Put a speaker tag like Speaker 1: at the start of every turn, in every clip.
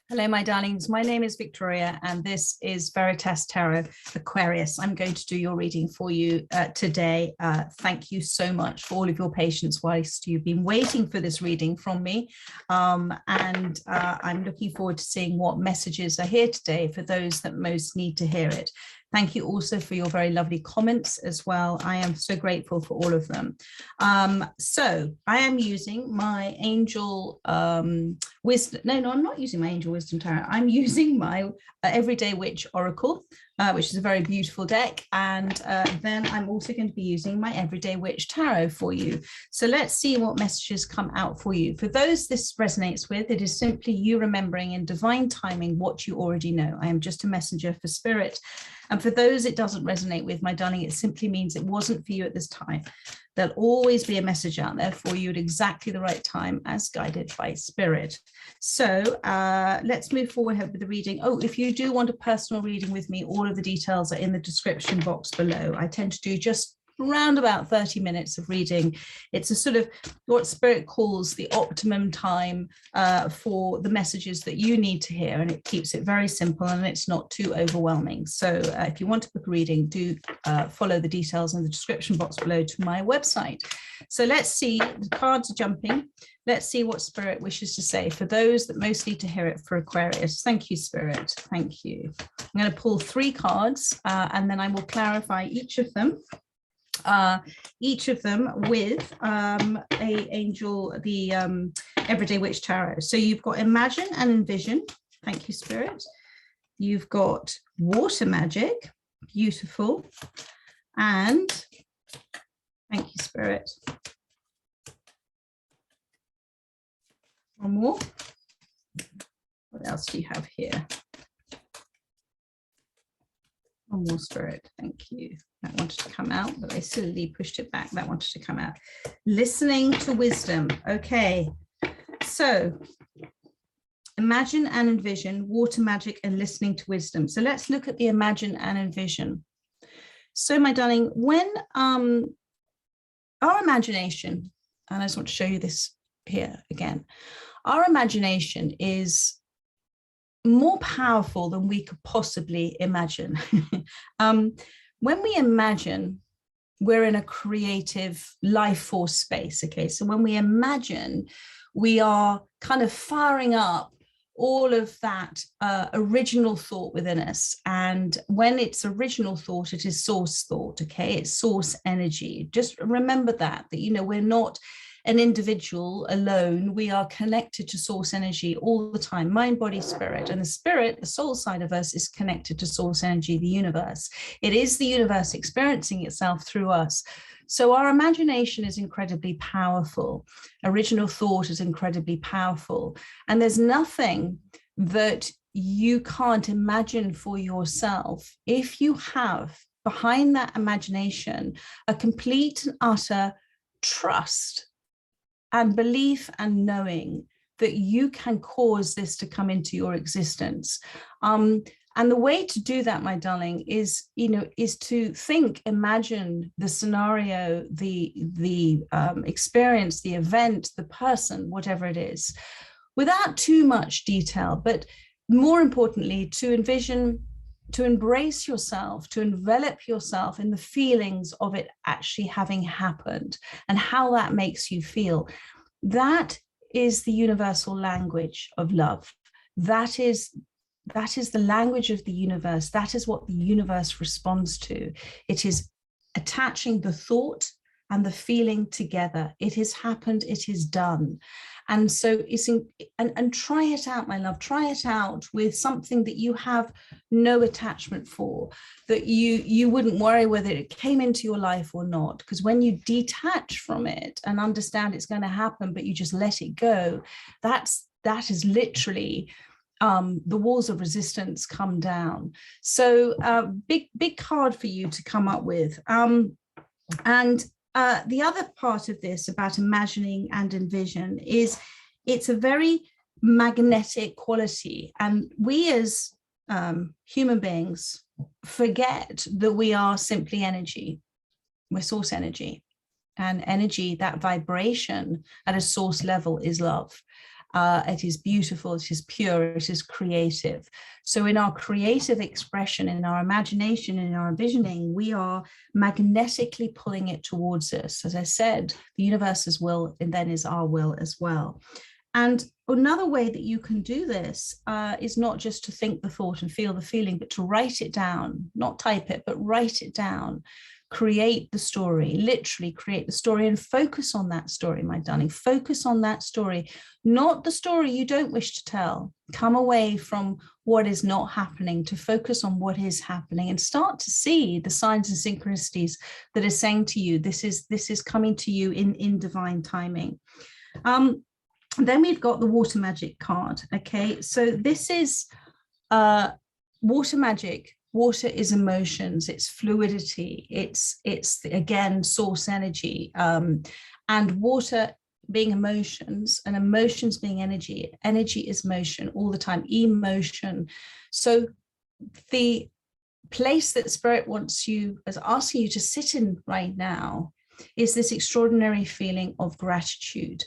Speaker 1: Hello, my darlings. My name is Victoria, and this is Veritas Tarot Aquarius. I'm going to do your reading for you today. Thank you so much for all of your patience whilst you've been waiting for this reading from me. I'm looking forward to seeing what messages are here today for those that most need to hear it. Thank you also for your very lovely comments as well. I am so grateful for all of them. So I am using my angel wisdom. No, I'm not using my angel wisdom tarot. I'm using my Everyday Witch Oracle, which is a very beautiful deck. And then I'm also going to be using my Everyday Witch Tarot for you. So let's see what messages come out for you. For those this resonates with, it is simply you remembering in divine timing what you already know. I am just a messenger for spirit. And for those it doesn't resonate with, my darling, it simply means it wasn't for you at this time. There'll always be a message out there for you at exactly the right time as guided by spirit. So let's move forward with the reading. Oh, if you do want a personal reading with me, all of the details are in the description box below. I tend to do just around about 30 minutes of reading. It's a sort of what spirit calls the optimum time for the messages that you need to hear, and it keeps it very simple and it's not too overwhelming. So if you want to book a reading, do follow the details in the description box below to my website. So let's see, the cards are jumping. Let's see what spirit wishes to say for those that most need to hear it for Aquarius. Thank you, spirit. Thank you. I'm going to pull 3 cards and then I will clarify each of them with the Everyday Witch Tarot. So you've got Imagine and Envision. Thank you, spirit. You've got Water Magic. Beautiful. And thank you, spirit. One more. What else do you have here? One more, spirit. Thank you. That wanted to come out, but I sillily pushed it back. That wanted to come out. Listening to wisdom. Okay. So imagine and envision, water magic, and listening to wisdom. So let's look at the imagine and envision. So my darling, when our imagination, and I just want to show you this here again, our imagination is more powerful than we could possibly imagine. When we imagine, we're in a creative life force space. Okay, so when we imagine, we are kind of firing up all of that original thought within us. And when it's original thought, it is source thought. Okay, it's source energy. Just remember that you know, we're not an individual alone. We are connected to source energy all the time, mind, body, spirit. And the spirit, the soul side of us, is connected to source energy, the universe. It is the universe experiencing itself through us. So our imagination is incredibly powerful. Original thought is incredibly powerful. And there's nothing that you can't imagine for yourself if you have behind that imagination a complete and utter trust and belief and knowing that you can cause this to come into your existence. And the way to do that, my darling, is, you know, is to think, imagine the scenario, the experience, the event, the person, whatever it is, without too much detail, but more importantly, to envision, to embrace yourself, to envelop yourself in the feelings of it actually having happened and how that makes you feel. That is the universal language of love. That is the language of the universe. That is what the universe responds to. It is attaching the thought and the feeling together. It has happened, it is done. And so it's and try it out, my love. Try it out with something that you have no attachment for, that you wouldn't worry whether it came into your life or not. Because when you detach from it and understand it's going to happen, but you just let it go, that is literally the walls of resistance come down. So big card for you to come up with. The other part of this about imagining and envision is it's a very magnetic quality. And we as human beings forget that we are simply energy. We're source energy. And energy, that vibration at a source level, is love. It is beautiful, it is pure, it is creative. So in our creative expression, in our imagination, in our envisioning, we are magnetically pulling it towards us. As I said, the universe's will and then is our will as well. And another way that you can do this is not just to think the thought and feel the feeling, but to write it down, not type it, but write it down. Create the story, literally create the story, and focus on that story, my darling. Focus on that story, not the story you don't wish to tell. Come away from what is not happening to focus on what is happening, and start to see the signs and synchronicities that are saying to you, this is coming to you in divine timing. Then we've got the water magic card. Okay, so this is water magic. Water is emotions, it's fluidity, it's again source energy, and water being emotions, and emotions being energy. Energy is motion all the time, emotion. So the place that Spirit is asking you to sit in right now is this extraordinary feeling of gratitude,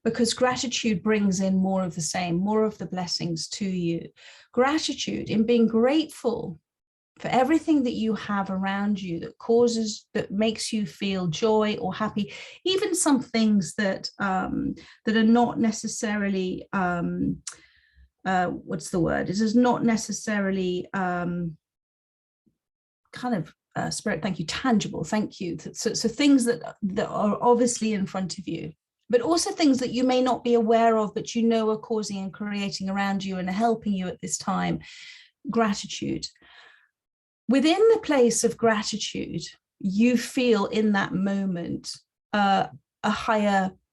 Speaker 1: because gratitude brings in more of the same, more of the blessings to you. Gratitude in being grateful for everything that you have around you that makes you feel joy or happy, even some things that that are not necessarily what's the word? It is not necessarily kind of Spirit, thank you, tangible, thank you. So things that are obviously in front of you, but also things that you may not be aware of, but you know are causing and creating around you and are helping you at this time. Gratitude. Within the place of gratitude, you feel in that moment a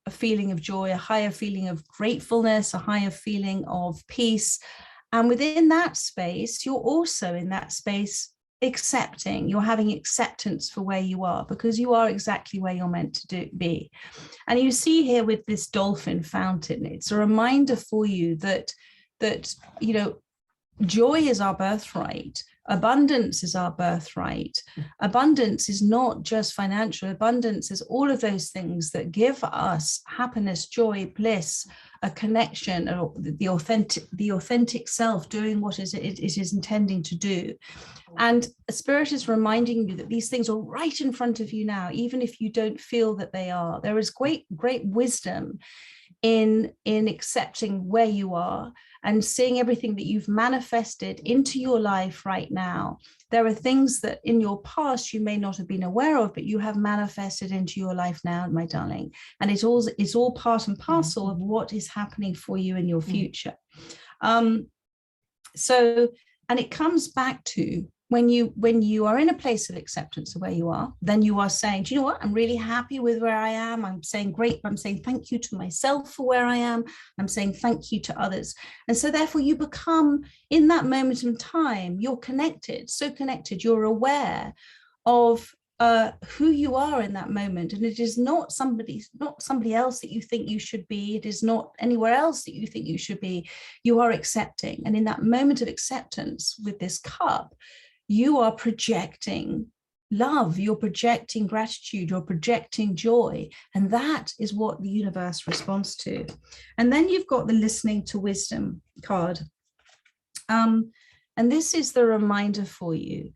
Speaker 1: feeling of joy, a higher feeling of gratefulness, a higher feeling of peace. And within that space, you're also in that space accepting, you're having acceptance for where you are, because you are exactly where you're meant to be. And you see here with this dolphin fountain, it's a reminder for you that you know, joy is our birthright. Abundance is our birthright. Abundance is not just financial. Abundance is all of those things that give us happiness, joy, bliss, a connection, or the authentic self doing what it is intending to do. And Spirit is reminding you that these things are right in front of you now, even if you don't feel that they are. There is great wisdom in accepting where you are and seeing everything that you've manifested into your life right now. There are things that in your past you may not have been aware of, but you have manifested into your life now, my darling. And it's all part and parcel of what is happening for you in your future. And it comes back to when you are in a place of acceptance of where you are, then you are saying, do you know what? I'm really happy with where I am. I'm saying great. I'm saying thank you to myself for where I am. I'm saying thank you to others. And so therefore you become, in that moment in time, you're connected, so connected, you're aware of who you are in that moment. And it is not somebody else that you think you should be. It is not anywhere else that you think you should be. You are accepting. And in that moment of acceptance with this cup, you are projecting love, you're projecting gratitude, you're projecting joy. And that is what the universe responds to. And then you've got the listening to wisdom card. And this is the reminder for you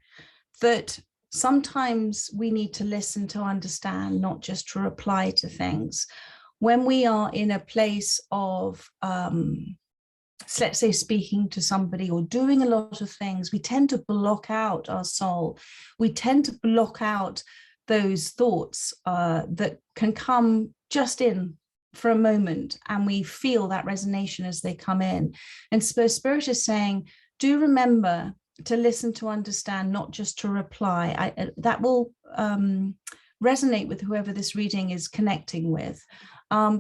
Speaker 1: that sometimes we need to listen to understand, not just to reply to things. When we are in a place of let's say speaking to somebody or doing a lot of things, we tend to block out our soul. We tend to block out those thoughts that can come just in for a moment, and we feel that resonation as they come in. And Spirit is saying, do remember to listen to understand, not just to reply. That will resonate with whoever this reading is connecting with.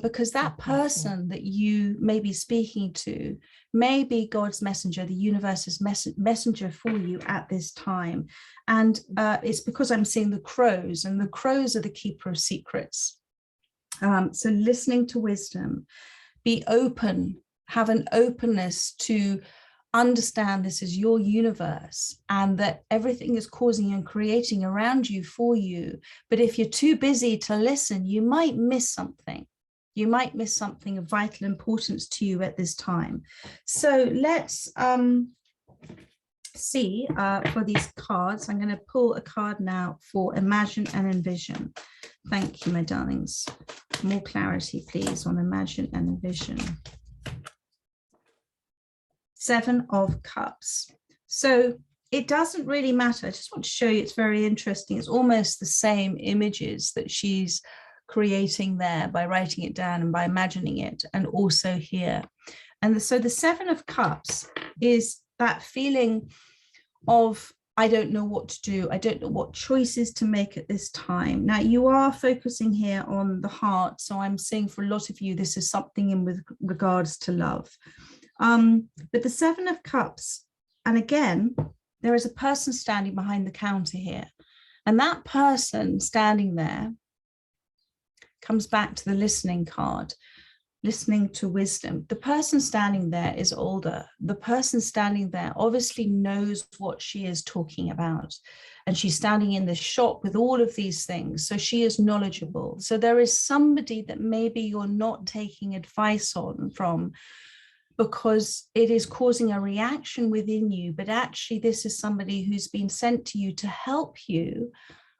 Speaker 1: Because that person that you may be speaking to may be God's messenger, the universe's messenger for you at this time. And it's because I'm seeing the crows, and the crows are the keeper of secrets. So listening to wisdom, be open, have an openness to understand this is your universe and that everything is causing and creating around you for you. But if you're too busy to listen, you might miss something. You might miss something of vital importance to you at this time. So let's see for these cards. I'm going to pull a card now for Imagine and Envision. Thank you, my darlings. More clarity, please, on Imagine and Envision. 7 of Cups. So it doesn't really matter. I just want to show you, it's very interesting. It's almost the same images that she's creating there by writing it down and by imagining it, and also here. And so the 7 of Cups is that feeling of, I don't know what to do. I don't know what choices to make at this time. Now, you are focusing here on the heart. So I'm seeing for a lot of you, this is something in with regards to love. But the 7 of Cups, and again, there is a person standing behind the counter here. And that person standing there comes back to the listening card, listening to wisdom. The person standing there is older. The person standing there obviously knows what she is talking about. And she's standing in the shop with all of these things. So she is knowledgeable. So there is somebody that maybe you're not taking advice from, because it is causing a reaction within you. But actually, this is somebody who's been sent to you to help you,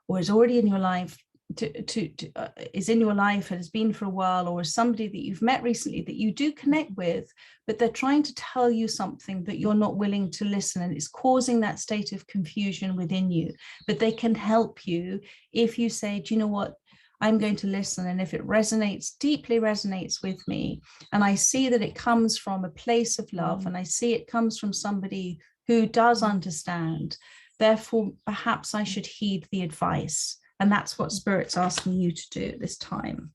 Speaker 1: or is already in your life, is in your life and has been for a while, or is somebody that you've met recently that you do connect with, but they're trying to tell you something that you're not willing to listen, and it's causing that state of confusion within you. But they can help you if you say, do you know what, I'm going to listen, and if it resonates, deeply resonates with me, and I see that it comes from a place of love, and I see it comes from somebody who does understand, therefore perhaps I should heed the advice. And that's what Spirit's asking you to do at this time,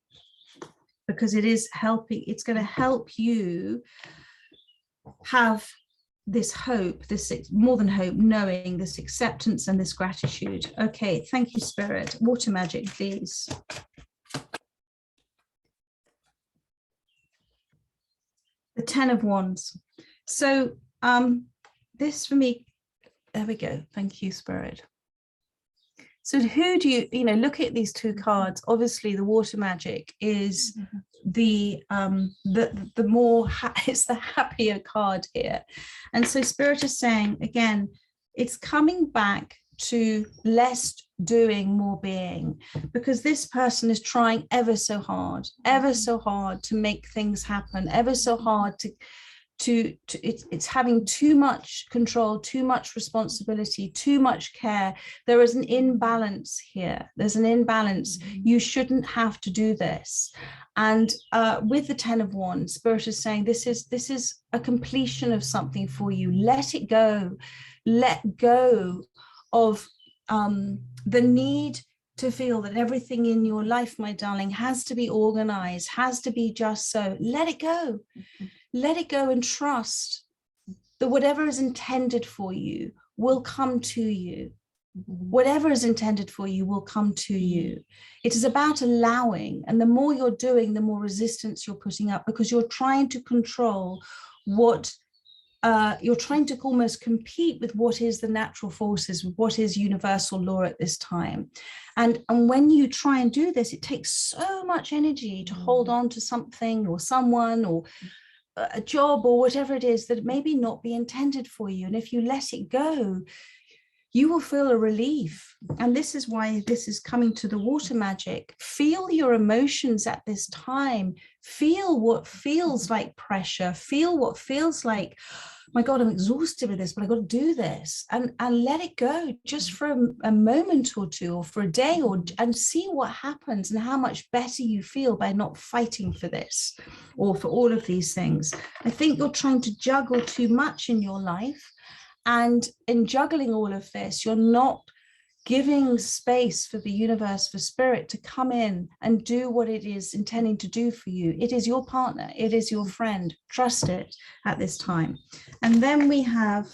Speaker 1: because it is helping, it's going to help you have this hope, this more than hope, knowing, this acceptance and this gratitude. Okay, thank you, Spirit. Water magic, please. The 10 of Wands. So this for me, there we go. Thank you, Spirit. So who do you look at these 2 cards? Obviously, the water magic is the more it's the happier card here. And so Spirit is saying, again, it's coming back to less doing, more being, because this person is trying ever so hard to make things happen, ever so hard it's having too much control, too much responsibility, too much care. There is an imbalance here. There's an imbalance. You shouldn't have to do this. And with the 10 of Wands, Spirit is saying this is a completion of something for you. Let it go. Let go of the need to feel that everything in your life, my darling, has to be organized, has to be just so. Let it go. Let it go and trust that whatever is intended for you will come to you. Whatever is intended for you will come to you. It is about allowing, and the more you're doing, the more resistance you're putting up, because you're trying to control what you're trying to almost compete with what is the natural forces, what is universal law at this time. And when you try and do this, it takes so much energy to hold on to something or someone or a job or whatever it is that maybe not be intended for you. And if you let it go, you will feel a relief. And this is why this is coming to the water magic. Feel your emotions at this time. Feel what feels like pressure. Feel what feels like, my God, I'm exhausted with this, but I've got to do this. And let it go just for a moment or two, or for a day, and see what happens and how much better you feel by not fighting for this or for all of these things. I think you're trying to juggle too much in your life. And in juggling all of this, you're not giving space for the universe, for Spirit to come in and do what it is intending to do for you. It is your partner. It is your friend. Trust it at this time. And then we have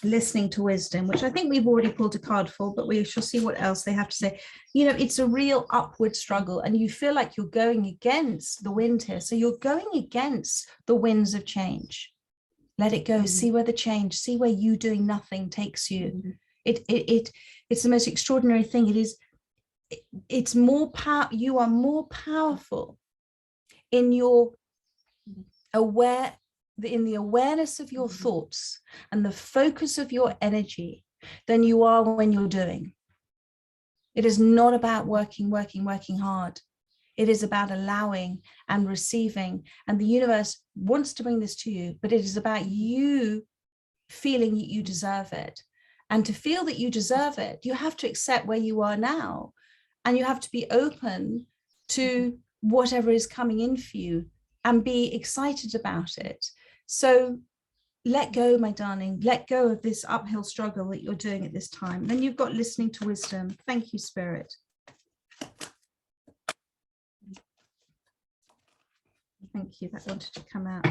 Speaker 1: listening to wisdom, which I think we've already pulled a card for, but we shall see what else they have to say. You know, it's a real upward struggle, and you feel like you're going against the wind here. So you're going against the winds of change. Let it go. See where the change, see where you doing nothing takes you. It's the most extraordinary thing. It's more power. You are more powerful in the awareness of your thoughts and the focus of your energy than you are when you're doing. It is not about working hard. It is about allowing and receiving, and the universe wants to bring this to you, but it is about you feeling that you deserve it. And to feel that you deserve it, you have to accept where you are now, and you have to be open to whatever is coming in for you and be excited about it. So let go, my darling, let go of this uphill struggle that you're doing at this time. Then you've got listening to wisdom. Thank you, Spirit. Thank you, that wanted to come out.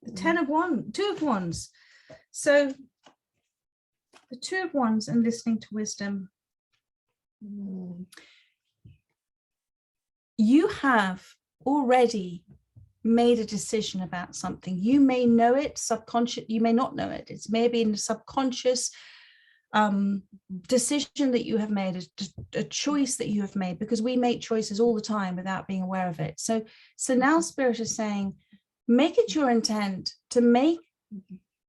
Speaker 1: The 10 of Wands, 2 of Wands. So the 2 of Wands and listening to wisdom. You have already made a decision about something. You may know it subconscious, you may not know it. It's maybe in a subconscious decision that you have made, a choice that you have made, because we make choices all the time without being aware of it. So now Spirit is saying, make it your intent to make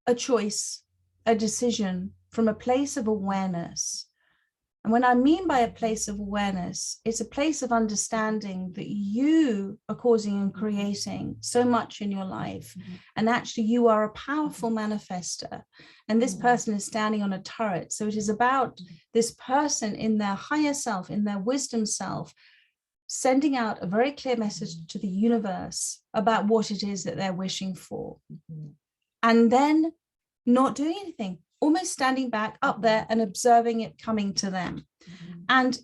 Speaker 1: a choice, a decision from a place of awareness. And when I mean by a place of awareness, it's a place of understanding that you are causing and creating so much in your life. And actually you are a powerful manifester. And this person is standing on a turret. So it is about this person in their higher self, in their wisdom self, sending out a very clear message to the universe about what it is that they're wishing for. And then not doing anything, almost standing back up there and observing it coming to them. And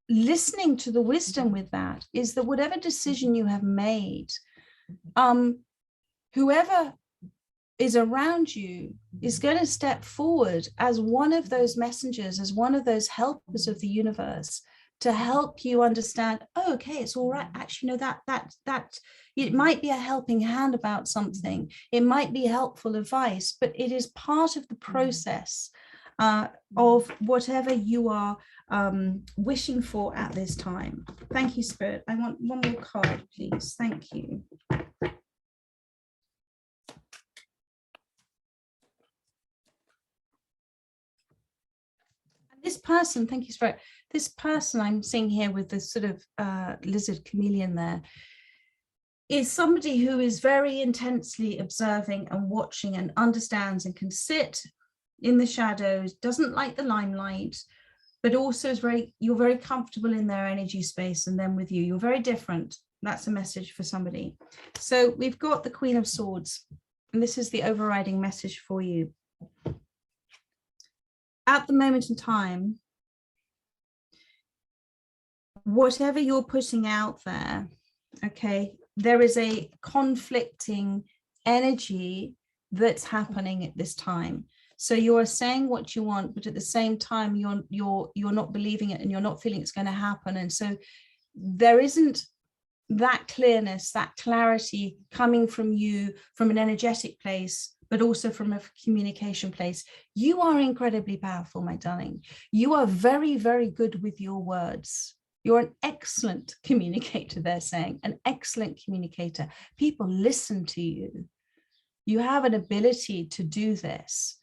Speaker 1: listening to the wisdom with that is that whatever decision you have made, whoever is around you is going to step forward as one of those messengers, as one of those helpers of the universe, to help you understand, oh, okay, it's all right. Actually, no, that it might be a helping hand about something. It might be helpful advice, but it is part of the process of whatever you are wishing for at this time. Thank you, Spirit. I want one more card, please. Thank you. This person, thank you, Spirit. This person I'm seeing here with this sort of lizard chameleon there is somebody who is very intensely observing and watching and understands and can sit in the shadows, doesn't like the limelight, but also is you're very comfortable in their energy space and then with you. You're very different. That's a message for somebody. So we've got the Queen of Swords, and this is the overriding message for you. At the moment in time, whatever you're putting out there, okay, there is a conflicting energy that's happening at this time. So you are saying what you want, but at the same time, you're not believing it and you're not feeling it's going to happen. And so there isn't that clearness, that clarity coming from you from an energetic place, but also from a communication place. You are incredibly powerful, my darling. You are very, very good with your words. You're an excellent communicator, they're saying, an excellent communicator. People listen to you. You have an ability to do this.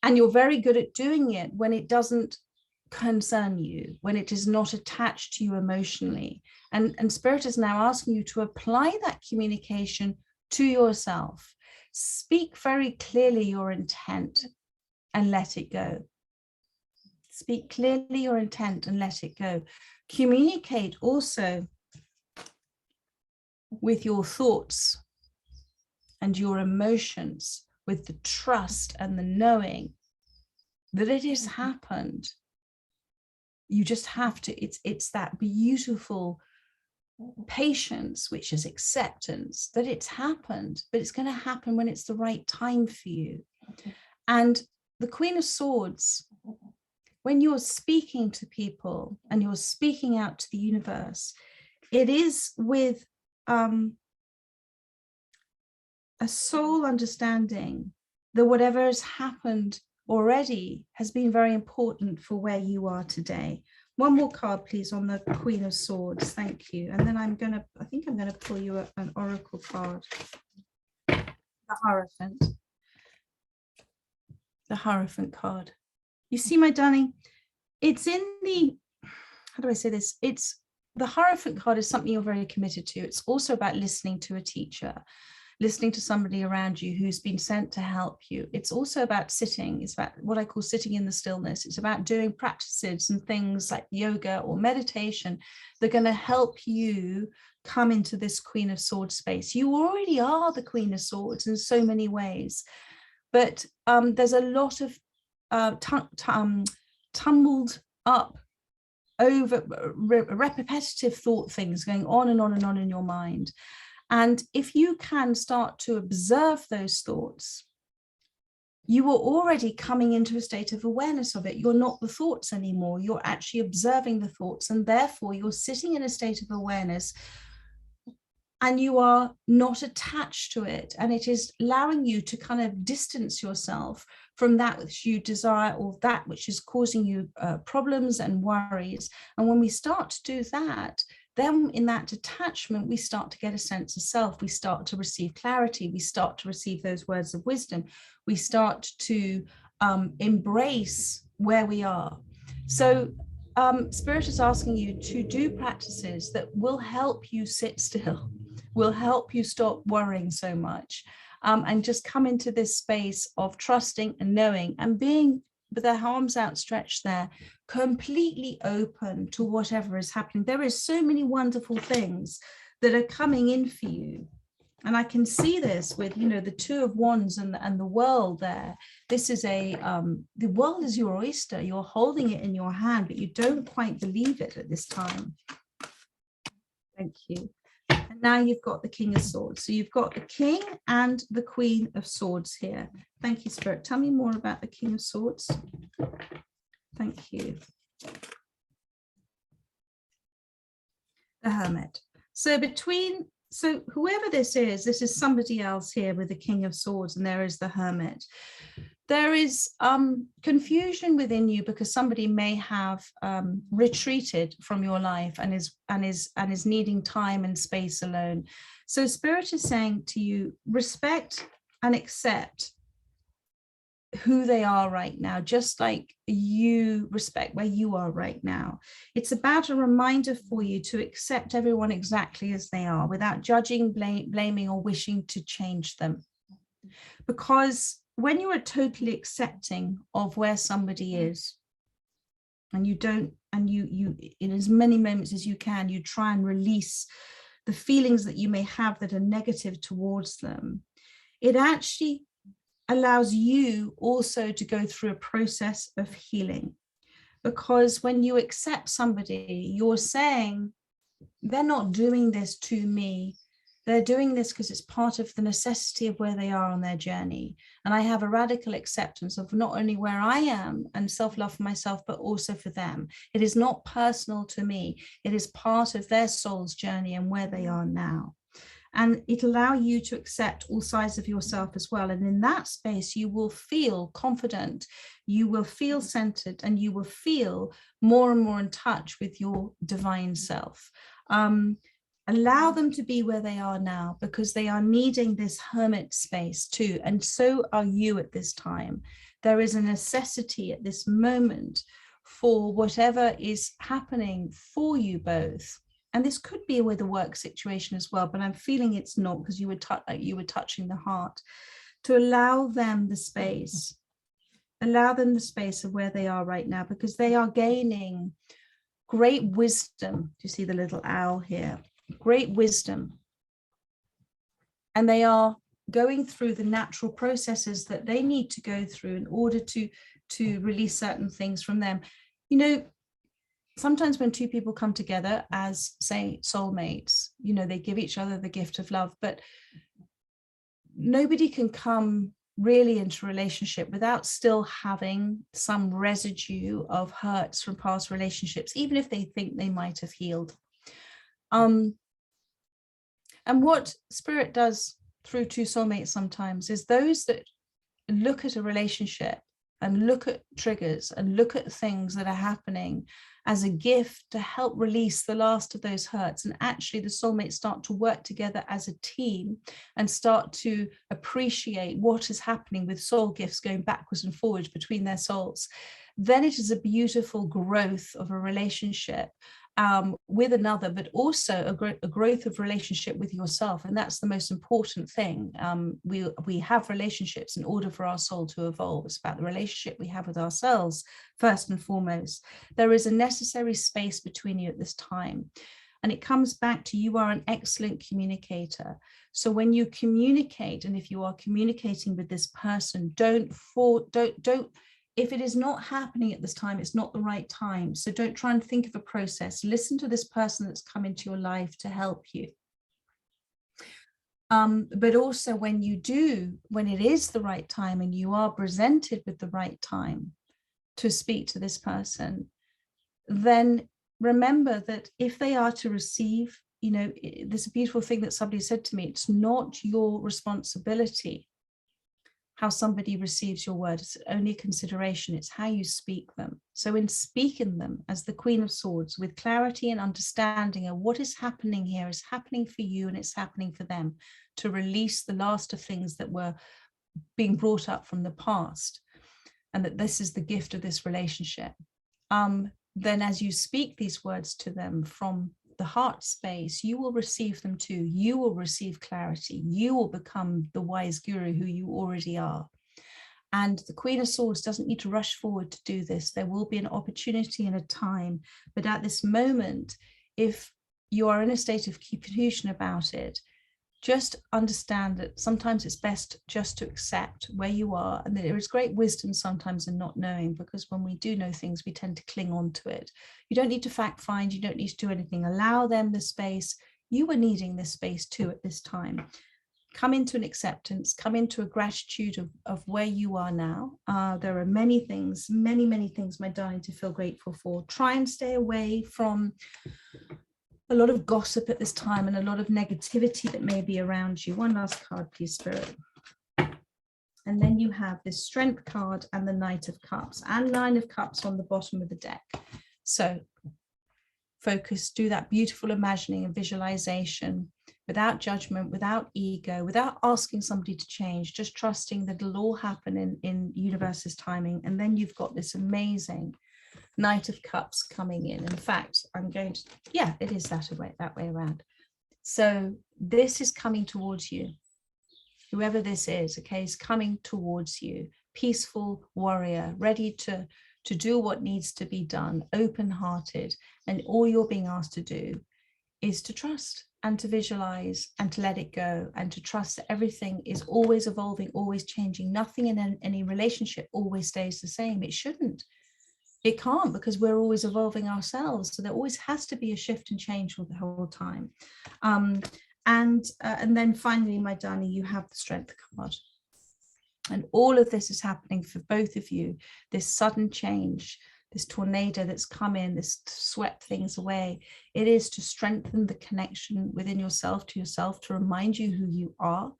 Speaker 1: And you're very good at doing it when it doesn't concern you, when it is not attached to you emotionally. And Spirit is now asking you to apply that communication to yourself. Speak very clearly your intent and let it go. Speak clearly your intent and let it go. Communicate also with your thoughts and your emotions, with the trust and the knowing that it has happened. You just have to, it's that beautiful patience, which is acceptance, that it's happened, but it's going to happen when it's the right time for you. And the Queen of Swords, when you're speaking to people and you're speaking out to the universe, it is with a soul understanding that whatever has happened already has been very important for where you are today. One more card, please, on the Queen of Swords. Thank you. And then I think I'm gonna pull you an oracle card. The Hierophant. The Hierophant card. You see, my darling, it's in the, how do I say this? It's the Hierophant card is something you're very committed to. It's also about listening to a teacher, listening to somebody around you who's been sent to help you. It's also about sitting. It's about what I call sitting in the stillness. It's about doing practices and things like yoga or meditation. They're going to help you come into this Queen of Swords space. You already are the Queen of Swords in so many ways, but there's a lot of tumbled up over repetitive thought things going on and on and on in your mind. And if you can start to observe those thoughts, you are already coming into a state of awareness of it. You're not the thoughts anymore. You're actually observing the thoughts, and therefore you're sitting in a state of awareness and you are not attached to it. And it is allowing you to kind of distance yourself from that which you desire or that which is causing you problems and worries. And when we start to do that, then in that detachment, we start to get a sense of self. We start to receive clarity. We start to receive those words of wisdom. We start to embrace where we are. So Spirit is asking you to do practices that will help you sit still, will help you stop worrying so much, and just come into this space of trusting and knowing and being with their arms outstretched there, completely open to whatever is happening. There is so many wonderful things that are coming in for you. And I can see this with, you know, the Two of Wands and the world there. This is the world is your oyster. You're holding it in your hand, but you don't quite believe it at this time. Thank you. And now you've got the King of Swords. So you've got the King and the Queen of Swords here. Thank you, Spirit. Tell me more about the King of Swords. Thank you. The Hermit. So whoever this is somebody else here with the King of Swords, and there is the Hermit. There is confusion within you because somebody may have retreated from your life and is needing time and space alone. So Spirit is saying to you, respect and accept who they are right now, just like you respect where you are right now. It's about a reminder for you to accept everyone exactly as they are without judging, blaming, or wishing to change them. Because when you are totally accepting of where somebody is, and you in as many moments as you can, you try and release the feelings that you may have that are negative towards them, it actually allows you also to go through a process of healing. Because when you accept somebody, you're saying, they're not doing this to me. They're doing this because it's part of the necessity of where they are on their journey. And I have a radical acceptance of not only where I am and self-love for myself, but also for them. It is not personal to me. It is part of their soul's journey and where they are now. And it'll allow you to accept all sides of yourself as well. And in that space, you will feel confident, you will feel centered, and you will feel more and more in touch with your divine self. Allow them to be where they are now, because they are needing this hermit space too. And so are you at this time. There is a necessity at this moment for whatever is happening for you both. And this could be with a work situation as well, but I'm feeling it's not, because you were touching the heart. To allow them the space, of where they are right now, because they are gaining great wisdom. Do you see the little owl here? Great wisdom. And they are going through the natural processes that they need to go through in order to release certain things from them. You know, sometimes when two people come together as, say, soulmates, you know, they give each other the gift of love, but nobody can come really into relationship without still having some residue of hurts from past relationships, even if they think they might have healed. And what Spirit does through two soulmates sometimes is those that look at a relationship and look at triggers and look at things that are happening as a gift to help release the last of those hurts. And actually the soulmates start to work together as a team and start to appreciate what is happening with soul gifts going backwards and forwards between their souls. Then it is a beautiful growth of a relationship with another, but also a growth of relationship with yourself. And that's the most important thing. We have relationships in order for our soul to evolve. It's about the relationship we have with ourselves, first and foremost. There is a necessary space between you at this time. And it comes back to, you are an excellent communicator. So when you communicate, and if you are communicating with this person, if it is not happening at this time, it's not the right time. So don't try and think of a process. Listen to this person that's come into your life to help you. But also when it is the right time and you are presented with the right time to speak to this person, then remember that if they are to receive, there's a beautiful thing that somebody said to me, it's not your responsibility how somebody receives your words. It's only a consideration. It's how you speak them. So in speaking them as the Queen of Swords with clarity and understanding of what is happening here is happening for you and it's happening for them, to release the last of things that were being brought up from the past, and that this is the gift of this relationship. Then as you speak these words to them from the heart space, you will receive them too. You will receive clarity. You will become the wise guru who you already are. And the Queen of Swords doesn't need to rush forward to do this. There will be an opportunity and a time. But at this moment, if you are in a state of confusion about it, just understand that sometimes it's best just to accept where you are, and that there is great wisdom sometimes in not knowing, because when we do know things, we tend to cling on to it. You don't need to fact find, you don't need to do anything. Allow them the space. You are needing this space too at this time. Come into an acceptance, come into a gratitude of where you are now. There are many things, many things, my darling, to feel grateful for. Try and stay away from a lot of gossip at this time and a lot of negativity that may be around you. One last card, please, Spirit. And then you have this Strength card and the Knight of Cups and Nine of Cups on the bottom of the deck. So focus, do that beautiful imagining and visualization without judgment, without ego, without asking somebody to change, just trusting that it'll all happen in universe's timing. And then you've got this amazing Knight of Cups coming in. In fact, I'm going to, yeah, it is that way around. So this is coming towards you. Whoever this is, okay, is coming towards you. Peaceful warrior, ready to do what needs to be done, open-hearted. And all you're being asked to do is to trust and to visualize and to let it go and to trust that everything is always evolving, always changing. Nothing in any relationship always stays the same. It shouldn't. It can't, because we're always evolving ourselves. So there always has to be a shift and change all the whole time. And then finally, my darling, you have the Strength card. And all of this is happening for both of you. This sudden change, this tornado that's come in, this swept things away. It is to strengthen the connection within yourself, to remind you who you are.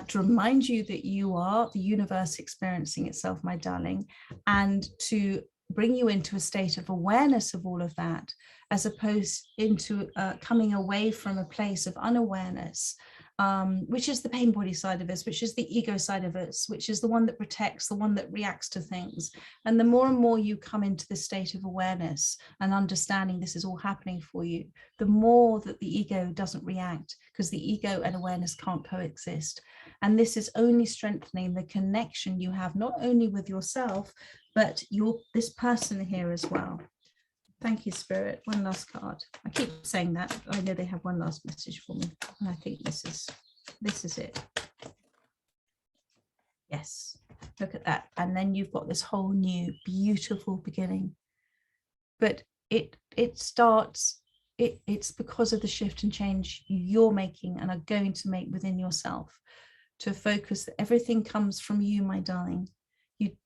Speaker 1: To remind you that you are the universe experiencing itself, my darling, and to bring you into a state of awareness of all of that, as opposed into coming away from a place of unawareness, which is the pain body side of us, which is the ego side of us, which is the one that protects, the one that reacts to things. And the more and more you come into this state of awareness and understanding this is all happening for you, the more that the ego doesn't react, because the ego and awareness can't coexist. And this is only strengthening the connection you have, not only with yourself, but this person here as well. Thank you, Spirit. One last card. I keep saying that. I know they have one last message for me. And I think this is it. Yes, look at that. And then you've got this whole new beautiful beginning. But it's because of the shift and change you're making and are going to make within yourself, to focus that everything comes from you, my darling.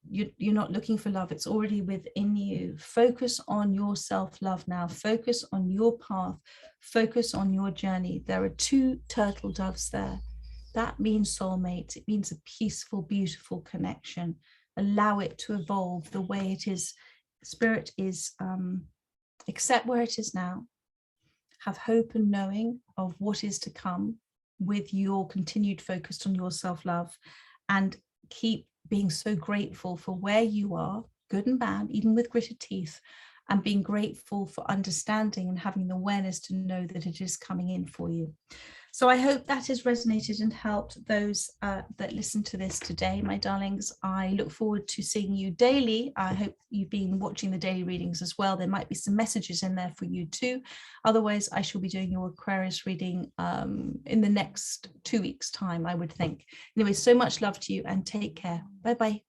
Speaker 1: You're not looking for love, it's already within you. Focus on your self-love now. Focus on your path. Focus on your journey. There are two turtle doves there. That means soulmate. It means a peaceful, beautiful connection. Allow it to evolve the way it is. Spirit is, accept where it is now. Have hope and knowing of what is to come with your continued focus on your self-love, and keep being so grateful for where you are, good and bad, even with gritted teeth, and being grateful for understanding and having the awareness to know that it is coming in for you. So I hope that has resonated and helped those that listen to this today, my darlings. I look forward to seeing you daily. I hope you've been watching the daily readings as well. There might be some messages in there for you too. Otherwise, I shall be doing your Aquarius reading in the next 2 weeks' time, I would think. Anyway, so much love to you and take care. Bye-bye.